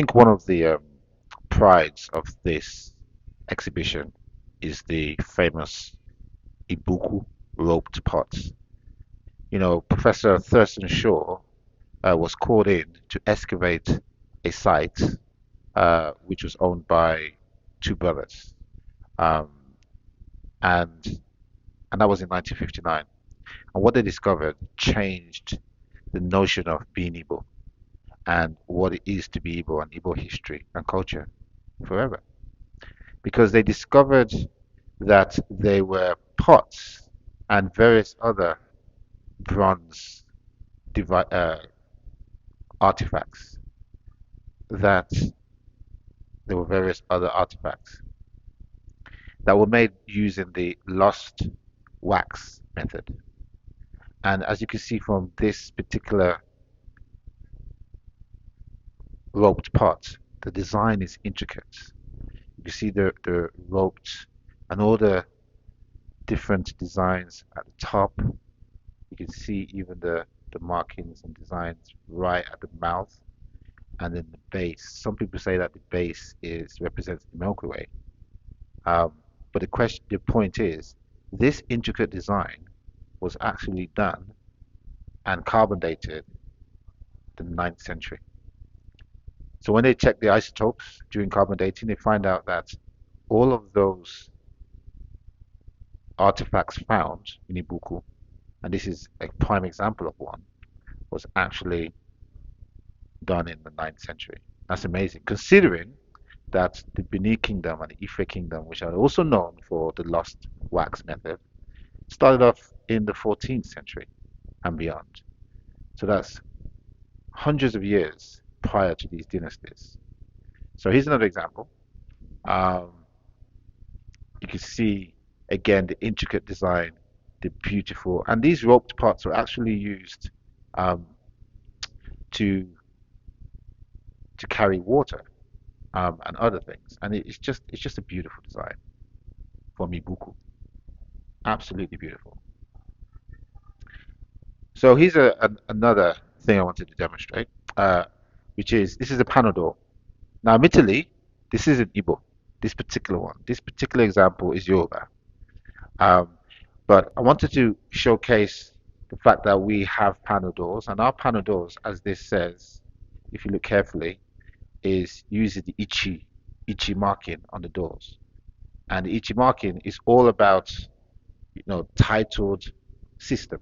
think one of the prides of this exhibition is the famous Ibuku roped pots. Professor Thurston Shaw was called in to excavate a site which was owned by two brothers, um, and and that was in 1959. And what they discovered changed the notion of being Igbo and what it is to be Igbo and Igbo history and culture forever. Because they discovered that they were pots and various other bronze artifacts, that there were various other artifacts that were made using the lost wax method. And as you can see from this particular roped pot, the design is intricate. You can see the roped and all the different designs at the top. You can see even the markings and designs right at the mouth and then the base. Some people say that the base represents the Milky Way. Um, but the point is, this intricate design was actually done and carbon dated the 9th century. So when they check the isotopes during carbon dating, they find out that all of those artifacts found in Ibuku, and this is a prime example of one, was actually done in the 9th century. That's amazing, considering that the Benin Kingdom and the Ife Kingdom, which are also known for the lost wax method, started off in the 14th century and beyond. So that's hundreds of years prior to these dynasties. So here's another example. Um, you can see again the intricate design, the beautiful, and these roped parts were actually used um, to to carry water and other things, and it's just a beautiful design from Ibuku, absolutely beautiful. So here's another thing I wanted to demonstrate, which is this is a panel. Now, admittedly, this isn't Igbo, this particular one. This particular example is Yoruba. Um, but I wanted to showcase the fact that we have panel doors, and our panel doors, as this says, if you look carefully, is using the Ichi marking on the doors. And the Ichi marking is all about, titled system,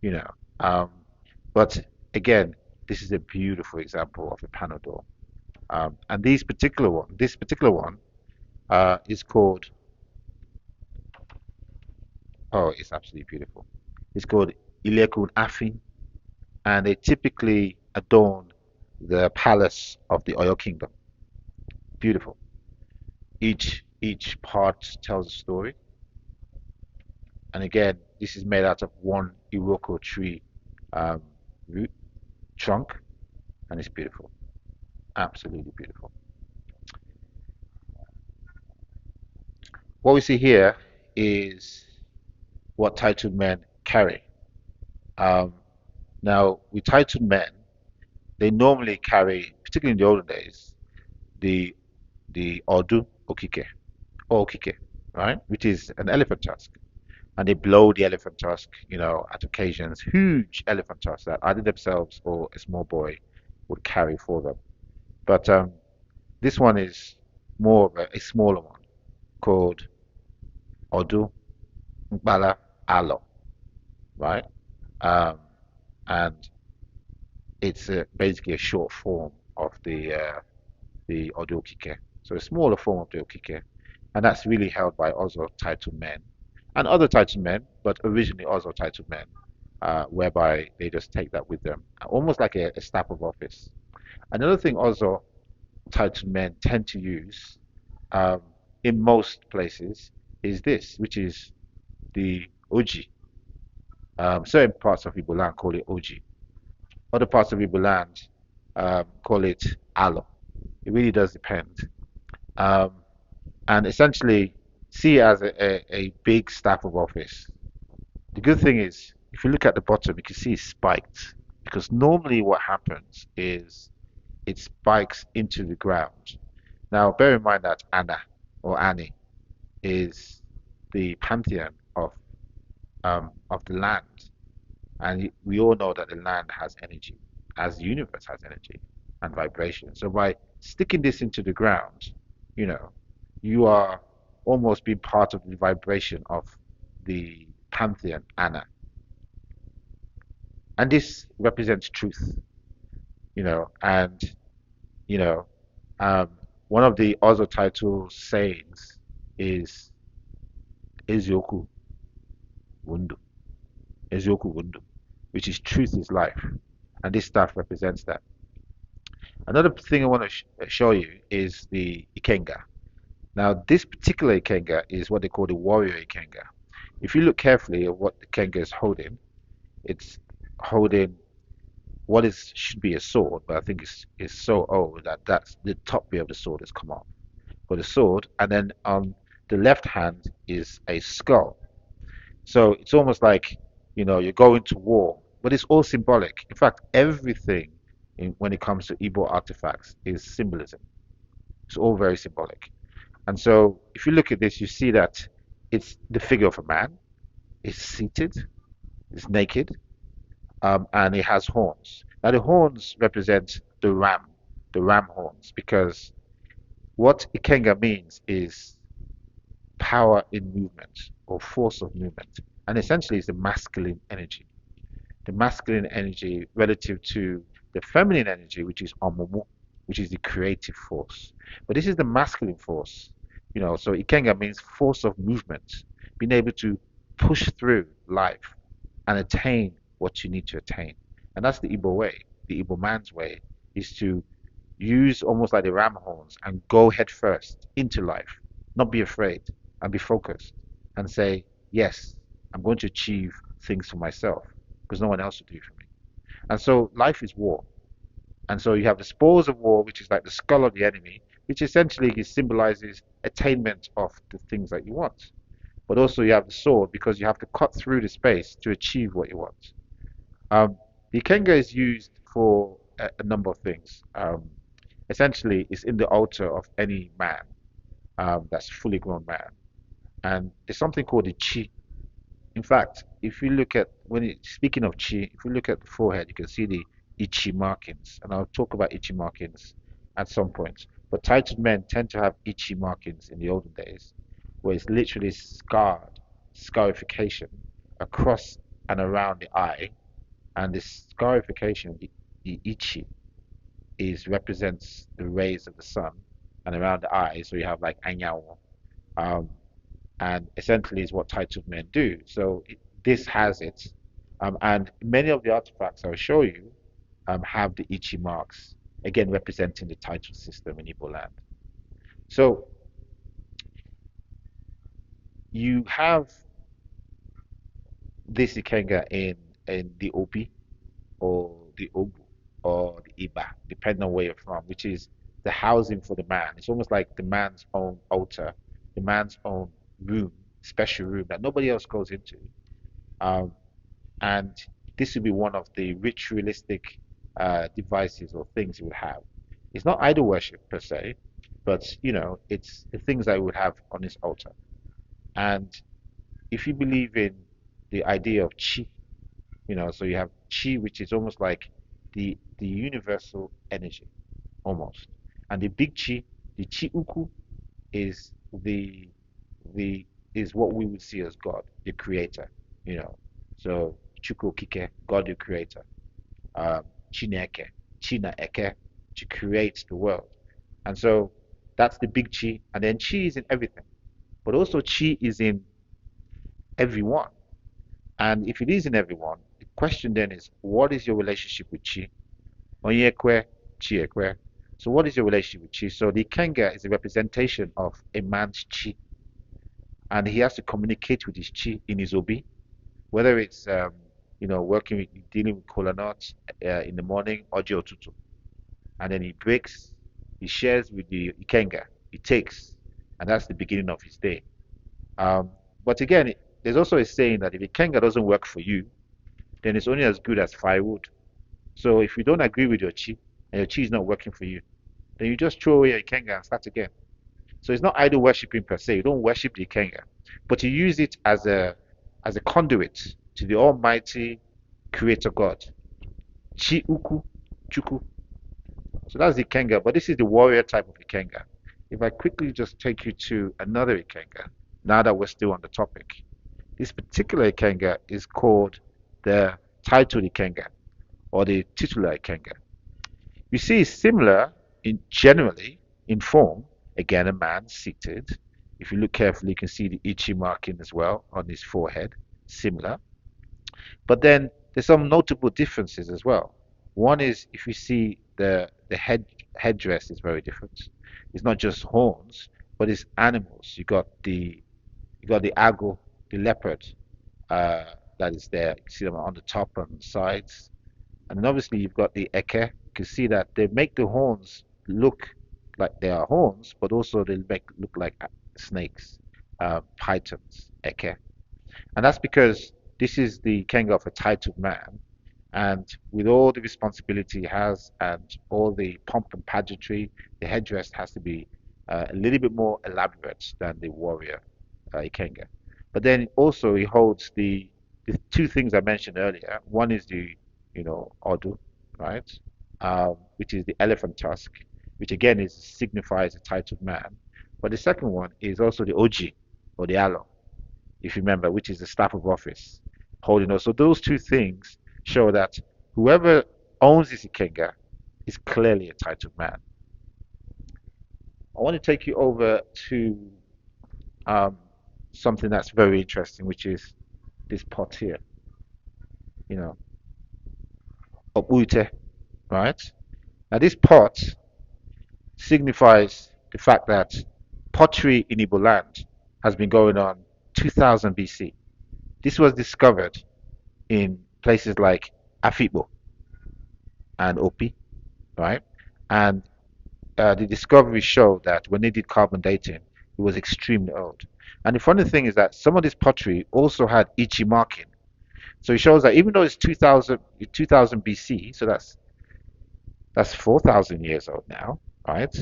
you know. Um, but again, this is a beautiful example of a panel door. And this particular one, is called, oh, it's absolutely beautiful. It's called Ilekun Afin, and they typically adorn the palace of the Oyo Kingdom. Beautiful. Each part tells a story, and again, this is made out of one Iroko tree um, root trunk, and it's beautiful. Absolutely beautiful. What we see here is what titled men carry. Um, Now, with titled men, they normally carry, particularly in the olden days, the Odu Okike or Okike, right? Which is an elephant tusk. And they blow the elephant tusk, at occasions, huge elephant tusks that either themselves or a small boy would carry for them. But this one is more of a smaller one called Odu Mbala Alo, right? Um, and it's basically a short form of the Odu Okike. So a smaller form of the Okike. And that's really held by also titled men and other titled men, but originally also titled men, whereby they just take that with them, almost like a staff of office. Another thing also titled men tend to use um, in most places is this, which is the Oji. Certain parts of Igbo land call it Oji. Other parts of Igbo land call it Alo. It really does depend. Um, and essentially see it as a big staff of office. The good thing is, if you look at the bottom, you can see it's spiked because normally what happens is it spikes into the ground. Now, bear in mind that Anna or Annie is the pantheon of the land, and we all know that the land has energy, as the universe has energy and vibration. So by sticking this into the ground, you know, you are almost being part of the vibration of the pantheon Anna, and this represents truth, and you know, um, one of the other title sayings is Ezioku Wundu, Ezioku Wundu, which is truth is life, and this staff represents that. Another thing I want to show you is the Ikenga. Now, this particular Ikenga is what they call the warrior Ikenga. If you look carefully at what the Ikenga is holding, it's holding what is should be a sword, but I think it's so old that that's the top bit of the sword has come off. For the sword, and then on the left hand is a skull. So it's almost like, you're going to war, but it's all symbolic. In fact, everything when it comes to Igbo artifacts is symbolism. It's all very symbolic. And so if you look at this, you see that it's the figure of a man. It's seated, it's naked, and it has horns. Now the horns represent the ram horns, because what Ikenga means is power in movement or force of movement. And essentially it's the masculine energy. The masculine energy relative to the feminine energy, which is Amumu, which is the creative force. But this is the masculine force, so Ikenga means force of movement, being able to push through life and attain what you need to attain. And that's the Igbo way. The Igbo man's way is to use almost like the ram horns and go head first into life, not be afraid and be focused and say, yes, I'm going to achieve things for myself because no one else will do it for me. And so life is war. And so you have the spoils of war, which is like the skull of the enemy, which essentially symbolizes attainment of the things that you want. But also you have the sword because you have to cut through the space to achieve what you want. The Ikenga is used for a number of things. Essentially, it's in the altar of any man that's fully grown man. And there's something called the chi. In fact, if you look at speaking of chi, if you look at the forehead, you can see the ichi markings, and I'll talk about ichi markings at some point. But titled men tend to have ichi markings in the olden days, where it's literally scarification across and around the eye, and this scarification, the ichi, is represents the rays of the sun, and around the eye, so you have like anyanwu, um, and essentially is what titled men do. So this has it, and many of the artifacts I'll show you have the ichi marks, again representing the title system in Igbo land. So you have this Ikenga in the Obi or the Ogu or the Iba, depending on where you're from, which is the housing for the man. It's almost like the man's own altar, the man's own room, special room that nobody else goes into. Um, and this would be one of the ritualistic devices or things you would have. It's not idol worship per se, but it's the things that you would have on this altar. And if you believe in the idea of chi, so you have chi, which is almost like the universal energy, almost. And the big chi, the chi uku, is the is what we would see as God, the creator, you know. So Chuko Kike, God the creator. Chineke, China Eke, to create the world. And so that's the big chi. And then chi is in everything. But also chi is in everyone. And if it is in everyone, the question then is, what is your relationship with chi? Onyekwe, chi ekwe. So what is your relationship with chi? So the Ikenga is a representation of a man's chi. And he has to communicate with his chi in his obi, whether it's working with dealing with kola nuts in the morning or tutu, and then he breaks, he shares with the Ikenga, he takes, and that's the beginning of his day. But again, there's also a saying that if Ikenga doesn't work for you, then it's only as good as firewood. So if you don't agree with your chi, and your chi is not working for you, then you just throw away your ikenga and start again. So it's not idol worshiping per se. You don't worship the ikenga, but you use it as a conduit to the Almighty Creator God. Chi uku chuku. So that's the ikenga, but this is the warrior type of ikenga. If I quickly just take you to another ikenga, now that we're still on the topic, this particular ikenga is called the title ikenga or the titular ikenga. You see, it's similar in generally in form. Again, a man seated. If you look carefully, you can see the ichi marking as well on his forehead. Similar. But then there's some notable differences as well. One is if you see the headdress is very different. It's not just horns, but it's animals. You got the ago, the leopard, uh, that is there. You see them on the top and the sides. And then obviously you've got the eke. You can see that they make the horns look like they are horns, but also they make look like snakes, pythons, eke. And that's because this is the king of a titled man, and with all the responsibility he has and all the pomp and pageantry, the headdress has to be a little bit more elaborate than the warrior Ikenga. But then also he holds the two things I mentioned earlier. One is the, Odu, right? Which is the elephant tusk, which again is signifies a titled man. But the second one is also the Oji or the alo, if you remember, which is the staff of office, holding us. So those two things show that whoever owns this Ikenga is clearly a titled man. I want to take you over to um, something that's very interesting, which is this pot here, you know, Obute, right? Now this pot signifies the fact that pottery in Igbo land has been going on 2000 BC. This was discovered in places like Afibo and Opi, right? And the discoveries show that when they did carbon dating, it was extremely old. And the funny thing is that some of this pottery also had Ichi marking. So it shows that even though it's 2000 BC, so that's 4,000 years old now, right?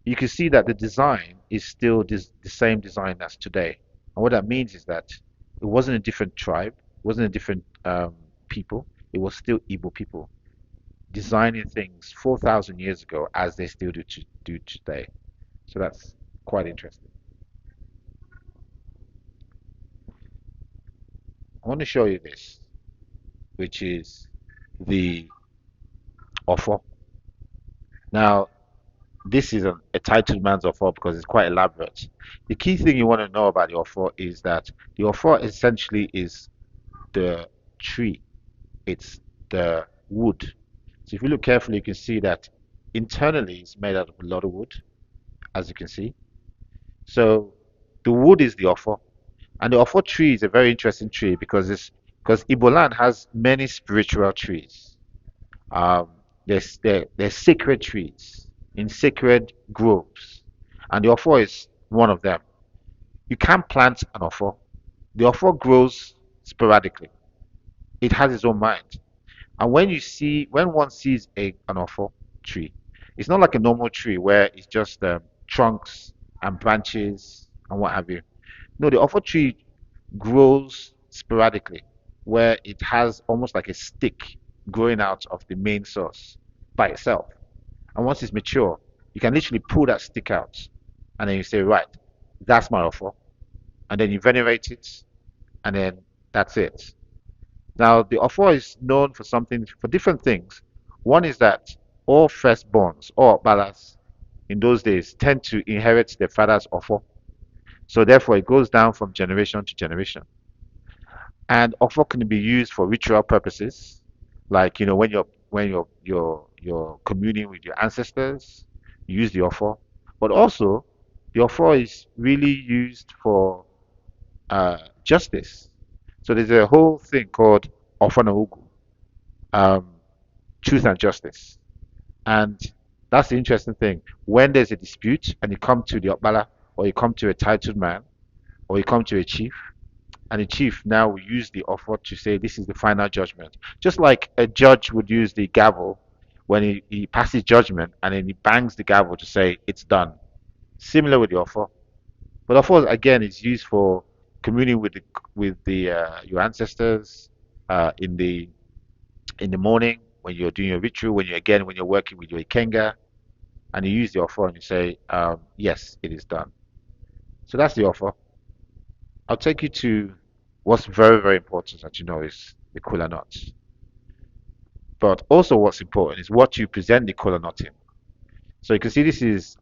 You can see that the design is still the same design as today. And what that means is that it wasn't a different tribe, it wasn't a different people, it was still Igbo people designing things 4,000 years ago as they still do today. So that's quite interesting. I want to show you this, which is the offer. Now, this is a titled man's offer because it's quite elaborate. The key thing you want to know about the offer is that the offer essentially is the tree, it's the wood. So if you look carefully, you can see that internally it's made out of a lot of wood, as you can see. So the wood is the offer, and the offer tree is a very interesting tree because Igbo land has many spiritual trees. There's sacred trees in sacred groves, and the offer is one of them. You can't plant an offer. The offer grows sporadically. It has its own mind. And when one sees an offer tree, it's not like a normal tree where it's just trunks and branches and what have you. No, the offer tree grows sporadically, where it has almost like a stick growing out of the main source by itself. And once it's mature, you can literally pull that stick out, and then you say, right, that's my offer. And then you venerate it, and then that's it. Now, the offer is known for different things. One is that all firstborns, or balas, in those days tend to inherit their father's offer. So therefore, it goes down from generation to generation. And offer can be used for ritual purposes, like when you're communing with your ancestors, you use the offer. But also, the offer is really used for justice. So there's a whole thing called offer na ugu, um, truth and justice. And that's the interesting thing. When there's a dispute and you come to the Okbala, or you come to a titled man, or you come to a chief, and the chief now will use the offer to say this is the final judgment. Just like a judge would use the gavel when he passes judgment and then he bangs the gavel to say it's done. Similar with the offer. But offer again is used for communing with the your ancestors in the morning when you're doing your ritual, when you're working with your ikenga, and you use the offer and you say, yes, it is done. So that's the offer. I'll take you to what's very, very important that you know is the kola nut. But also what's important is what you present the kola nut in. So you can see this is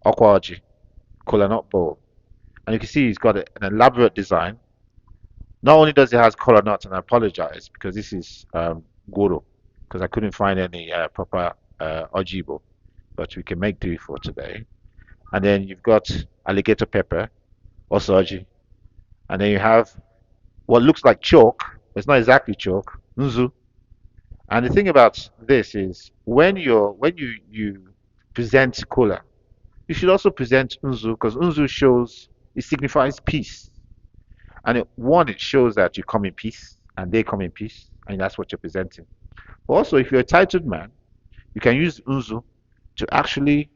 okwaji, kola nut bowl. And you can see it's got an elaborate design. Not only does it has kola nut, and I apologize because this is goro, because I couldn't find any proper ojibo, but we can make do for today. And then you've got alligator pepper, also oji. And then you have what looks like chalk, but it's not exactly chalk, nzu. And the thing about this is when you present kola, you should also present nzu because nzu shows it signifies peace. And it shows that you come in peace and they come in peace, and that's what you're presenting. But also, if you're a titled man, you can use unzu to actually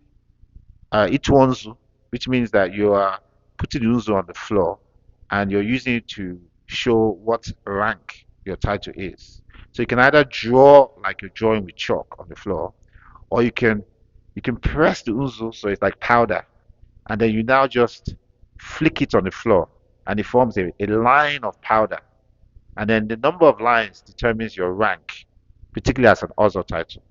itwanzu, which means that you are putting the unzu on the floor and you're using it to show what rank your title is. So you can either draw like you're drawing with chalk on the floor, or you can press the unzu so it's like powder, and then you now just flick it on the floor, and it forms a line of powder. And then the number of lines determines your rank, particularly as an Ozo title.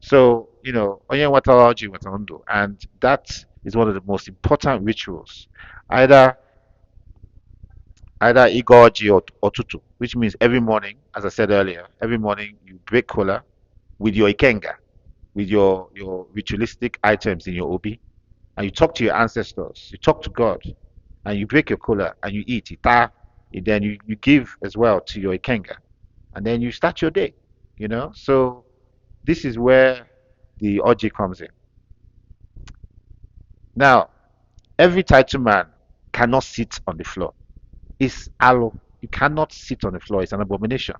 So, onye nwetara ọjị nwetara ndụ, and that is one of the most important rituals. Either either ịga ọjị or otutu, which means every morning, as I said earlier, every morning you break kola with your ikenga, with your ritualistic items in your obi, and you talk to your ancestors, you talk to God, and you break your kola and you eat ita, and then you give as well to your ikenga, and then you start your day. So this is where the oji comes in. Now, every title man cannot sit on the floor. It's aloe. You cannot sit on the floor. It's an abomination.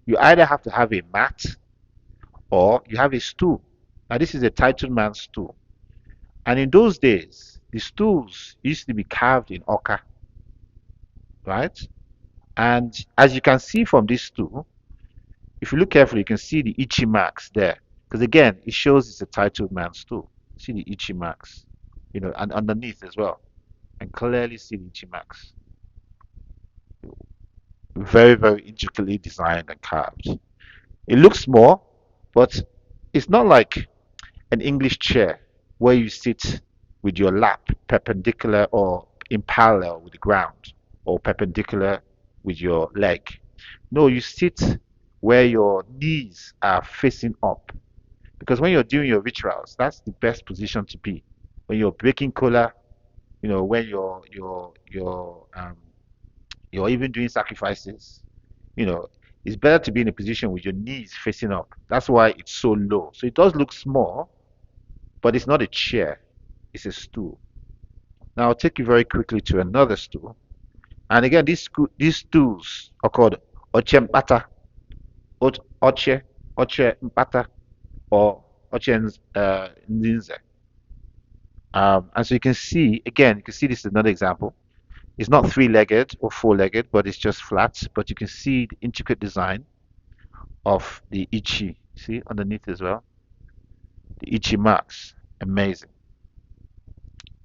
You either have to have a mat or you have a stool. Now, this is a title man's stool. And in those days, the stools used to be carved in ochre, right? And as you can see from this stool, if you look carefully, you can see the ichi marks there. Because again, it shows it's a titled man's stool. See the ichi marks, and underneath as well. And clearly see the ichi marks. Very, very intricately designed and carved. It looks small, but it's not like an English chair where you sit with your lap perpendicular or in parallel with the ground or perpendicular with your leg. No, you sit where your knees are facing up. Because when you're doing your rituals, that's the best position to be. When you're breaking kola, when you're even doing sacrifices, you know, it's better to be in a position with your knees facing up. That's why it's so low. So it does look small, but it's not a chair, it's a stool. Now I'll take you very quickly to another stool. And again, these stools are called oche mpata, oche, oche mpata, or oche nzinze. And so you can see, again, you can see this is another example. It's not three-legged or four-legged, but it's just flat. But you can see the intricate design of the ichi. See underneath as well, the ichi marks. Amazing,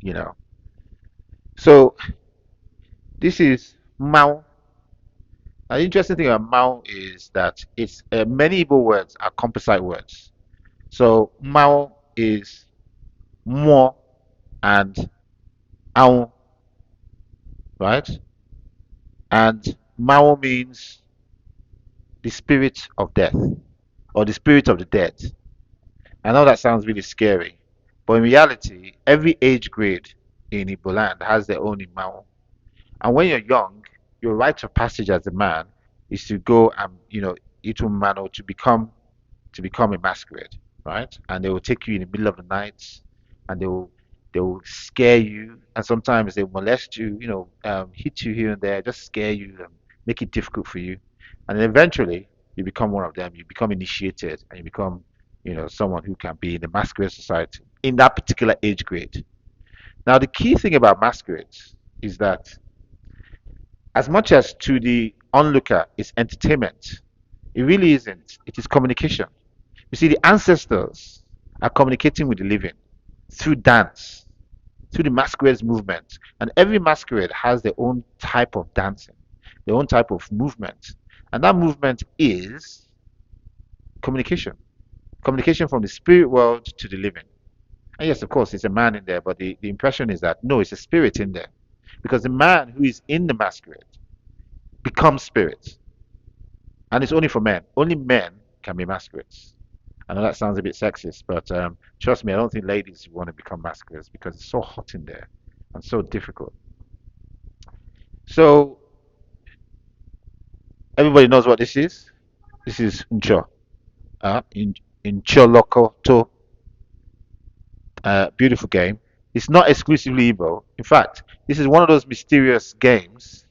you know. So this is Mao. Now, the interesting thing about Mao is that it's many Igbo words are composite words. So Mao is mo and ao, right? And Mao means the spirit of death or the spirit of the dead. I know that sounds really scary, but in reality, every age grade in Igbo land has their own Imao. And when you're young, your rite of passage as a man is to go and, Itu Mano to become a masquerade, right? And they will take you in the middle of the night, and they will scare you, and sometimes they will molest you, hit you here and there, just scare you and make it difficult for you, and then eventually you become one of them. You become initiated, and you become someone who can be in the masquerade society in that particular age grade. Now, the key thing about masquerades is that as much as to the onlooker is entertainment, it really isn't. It is communication. You see, the ancestors are communicating with the living through dance, through the masquerades movement. And every masquerade has their own type of dancing, their own type of movement. And that movement is communication. Communication from the spirit world to the living. And yes, of course, it's a man in there, but the impression is that no, it's a spirit in there. Because the man who is in the masquerade becomes spirit. And it's only for men. Only men can be masquerades. I know that sounds a bit sexist, but trust me, I don't think ladies want to become masquerades because it's so hot in there and so difficult. So everybody knows what this is. This is Ncho. In Cholokoto, beautiful game. It's not exclusively Igbo. In fact, this is one of those mysterious games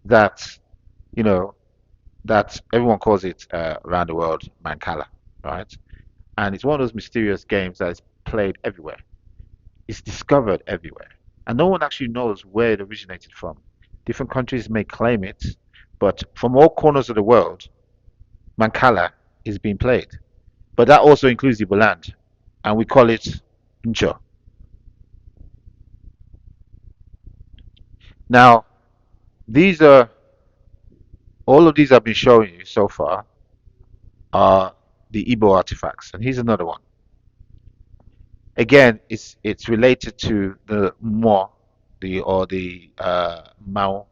that you know that everyone calls it around the world Mancala, right? And it's one of those mysterious games that is played everywhere. It's discovered everywhere, and no one actually knows where it originated from. Different countries may claim it, but from all corners of the world, Mancala is being played. But that also includes Igbo land, and we call it Ncho. Now, these are all of these I've been showing you so far are the Igbo artifacts, and here's another one. Again, it's related to the Mo, the Mao,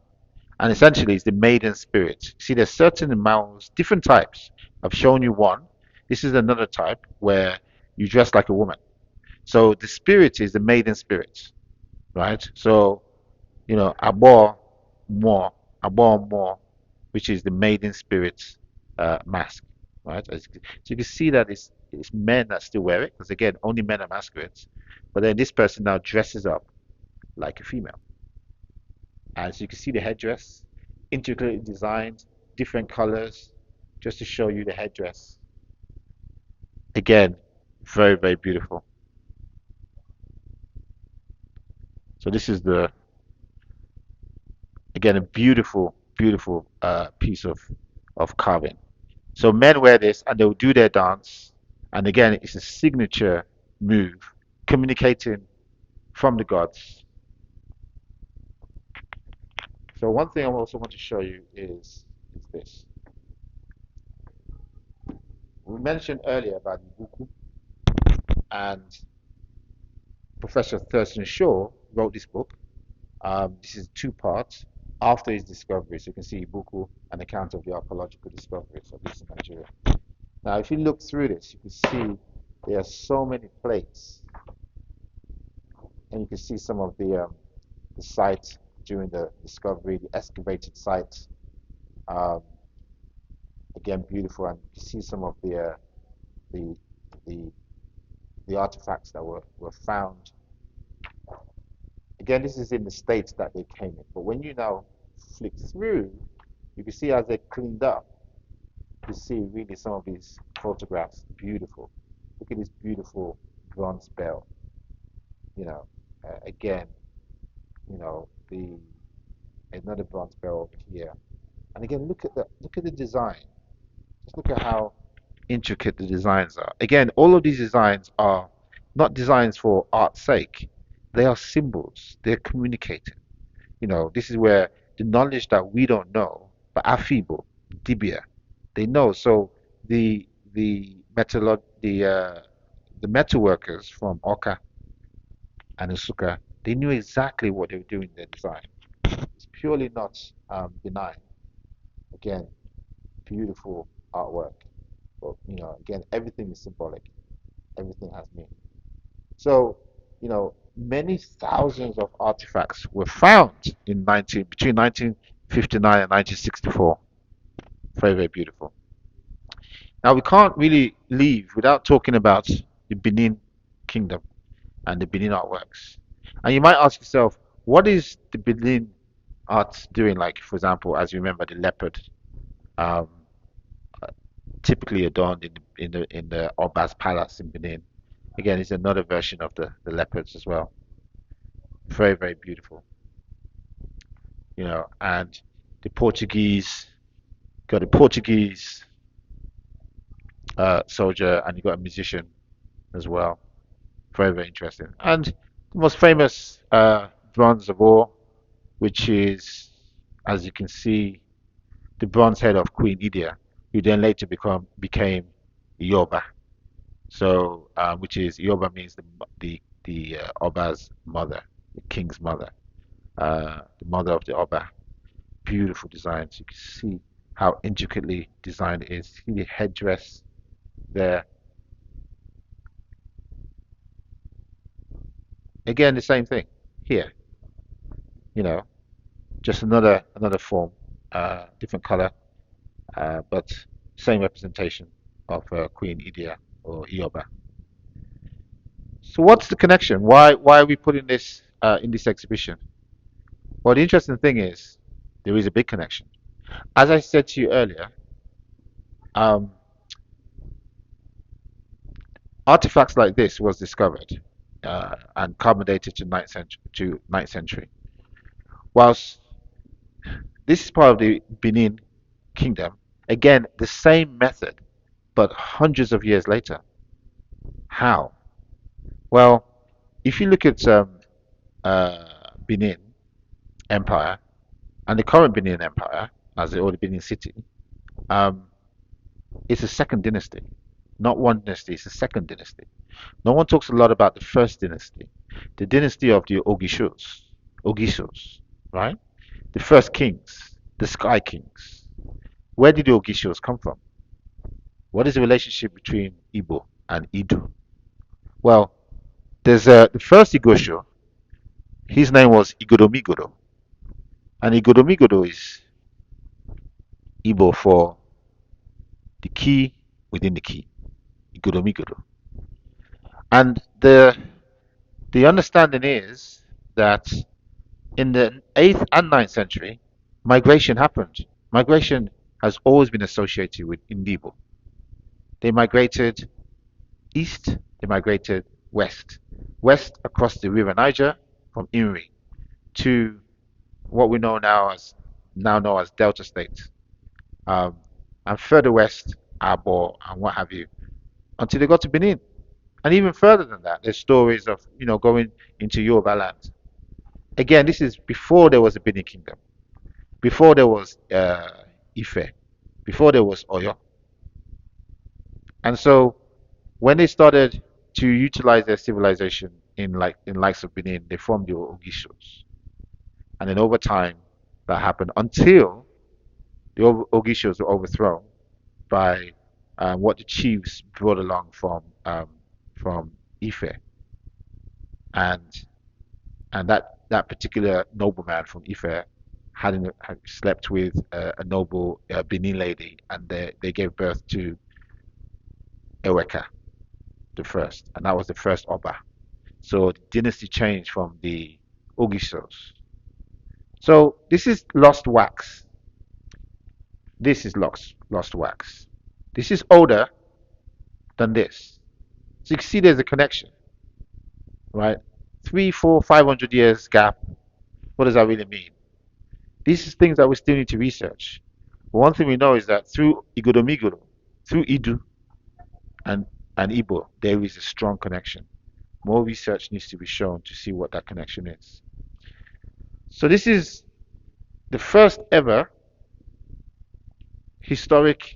and essentially it's the maiden spirit. See, there's certain Maos, different types. I've shown you one. This is another type where you dress like a woman. So the spirit is the maiden spirit, right? So Abo Mo, Abo Mo, which is the maiden spirit mask, right? So you can see that it's men that still wear it, because again, only men are masquerades. But then this person now dresses up like a female. And so you can see the headdress, intricately designed, different colors, just to show you the headdress. Again, very, very beautiful. So this is again, a beautiful, beautiful piece of carving. So men wear this and they'll do their dance. And again, it's a signature move, communicating from the gods. So one thing I also want to show you is this. We mentioned earlier about Ibuku, and Professor Thurston Shaw wrote this book. This is two parts after his discovery. So you can see Ibuku, an account of the archaeological discoveries of Eastern Nigeria. Now, if you look through this, you can see there are so many plates, and you can see some of the sites during the discovery, the excavated sites. Um, Again, beautiful, and you can see some of the the the artifacts that were found. Again, this is in the states that they came in, but when you now flick through, you can see as they cleaned up, you see really some of these photographs beautiful. Look at this beautiful bronze bell. Again, the another bronze bell over here, and again, look at the design. Just look at how intricate the designs are. Again, all of these designs are not designs for art's sake. They are symbols. They're communicating. This is where the knowledge that we don't know, but Afibo, Dibia, they know. So the metal workers from Oka and Usuka, they knew exactly what they were doing in their design. It's purely not benign. Again, beautiful artwork. But again, everything is symbolic. Everything has meaning. So, many thousands of artifacts were found between 1959 and 1964. Very, very beautiful. Now, we can't really leave without talking about the Benin Kingdom and the Benin artworks. And you might ask yourself, what is the Benin art doing? Like, for example, as you remember, the leopard, um, typically adorned in the Oba's palace in Benin. Again, it's another version of the leopards as well. Very, very beautiful, and the Portuguese got a Portuguese soldier, and you got a musician as well. Very, very interesting. And the most famous bronze of all, which is, as you can see, the bronze head of Queen Idia, who then later became Yoba. So, which is Yoba means the Oba's mother, the king's mother, the mother of the Oba. Beautiful designs. You can see how intricately designed it is. See the headdress there. Again, the same thing here. You know, just another form, different color, but same representation of Queen Idia or Ioba. So what's the connection? Why are we putting this in this exhibition? Well, the interesting thing is there is a big connection. As I said to you earlier, um, artifacts like this was discovered and carbon dated to ninth century. Whilst this is part of the Benin Kingdom, again the same method, but hundreds of years later. How? Well, if you look at Benin Empire and the current Benin Empire, as the old Benin city, um, it's a second dynasty, not one dynasty. It's a second dynasty. No one talks a lot about the first dynasty, the dynasty of the Ogishos, right? The first kings, the Sky Kings. Where did the Ogishos come from? What is the relationship between Igbo and Idu? Well, there's the first Igosho. His name was Igodomigodo, and Igodomigodo is Igbo for the key within the key. Igodomigodo, and the understanding is that in the 8th and ninth century, migration happened. Migration has always been associated with Indibo. They migrated east, they migrated west, west across the river Niger from Inri to what we know as Delta State, um, and further west, Abo and what have you, until they got to Benin. And even further than that, there's stories of going into Yoruba land. Again, this is before there was a Benin Kingdom, before there was Ife, before there was Oyo. And so when they started to utilize their civilization in likes of Benin, they formed the Ogishos. And then over time, that happened until the Ogishos were overthrown by what the chiefs brought along from Ife, and that particular nobleman from Ife had slept with a noble Benin lady, and they gave birth to Eweka the first, and that was the first Oba. So the dynasty changed from the Ogishos. So this is lost wax. This is lost wax. This is older than this. So you can see there's a connection, right? 3, 4, 500 years gap. What does that really mean? These are things that we still need to research. But one thing we know is that through Igodomigoro, through Idu and, and Igbo, there is a strong connection. More research needs to be shown to see what that connection is. So this is the first ever historical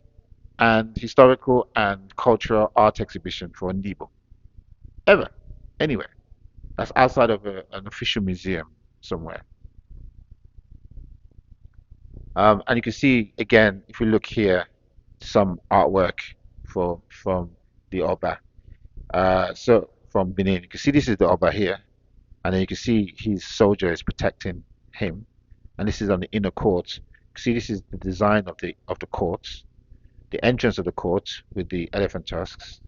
and cultural art exhibition for Ndibo ever, anywhere. That's outside of an official museum somewhere. And you can see again, if we look here, some artwork from the Oba. So from Benin, you can see this is the Oba here, and then you can see his soldier is protecting him, and this is on the inner court. You can see this is the design of the court, the entrance of the court with the elephant tusks,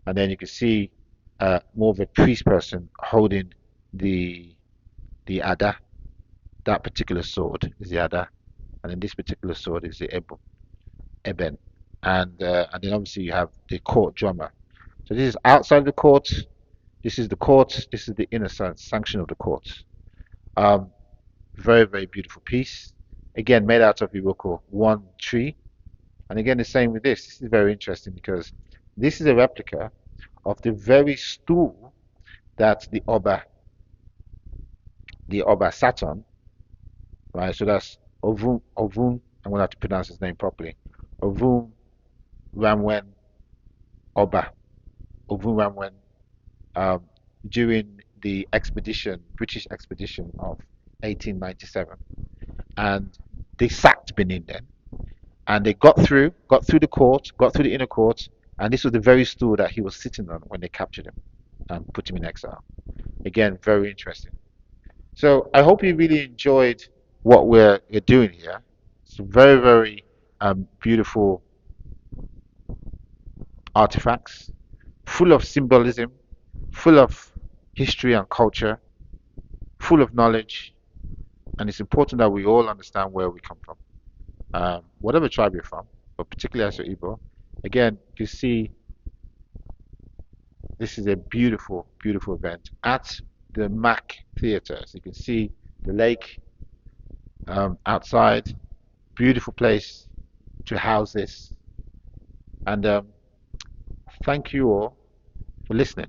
and then you can see more of a priest person holding the Ada. That particular sword is the Ada, and then this particular sword is the Eben. and then obviously you have the court drama. So this is outside the court. This is the court. This is the inner sanction of the court. Um, Very, very beautiful piece. Again, made out of Iroko one tree. And again, the same with this. This is very interesting because this is a replica of the very stool that the Oba sat on, right? So that's Ovun. I'm gonna have to pronounce his name properly. Ovun Ramwen Oba. Ovun Ramwen. Um, During the expedition, British expedition of 1897, and they sacked Benin then, and they got through the court, got through the inner court, and this was the very stool that he was sitting on when they captured him and put him in exile. Again, very interesting. So I hope you really enjoyed what we're doing here. It's very, very beautiful artifacts, full of symbolism, full of history and culture, full of knowledge, and it's important that we all understand where we come from, whatever tribe you're from, but particularly as you're Igbo. Again, you see, this is a beautiful, beautiful event at the Mac Theatre. So you can see the lake outside, beautiful place to house this. And thank you all for listening.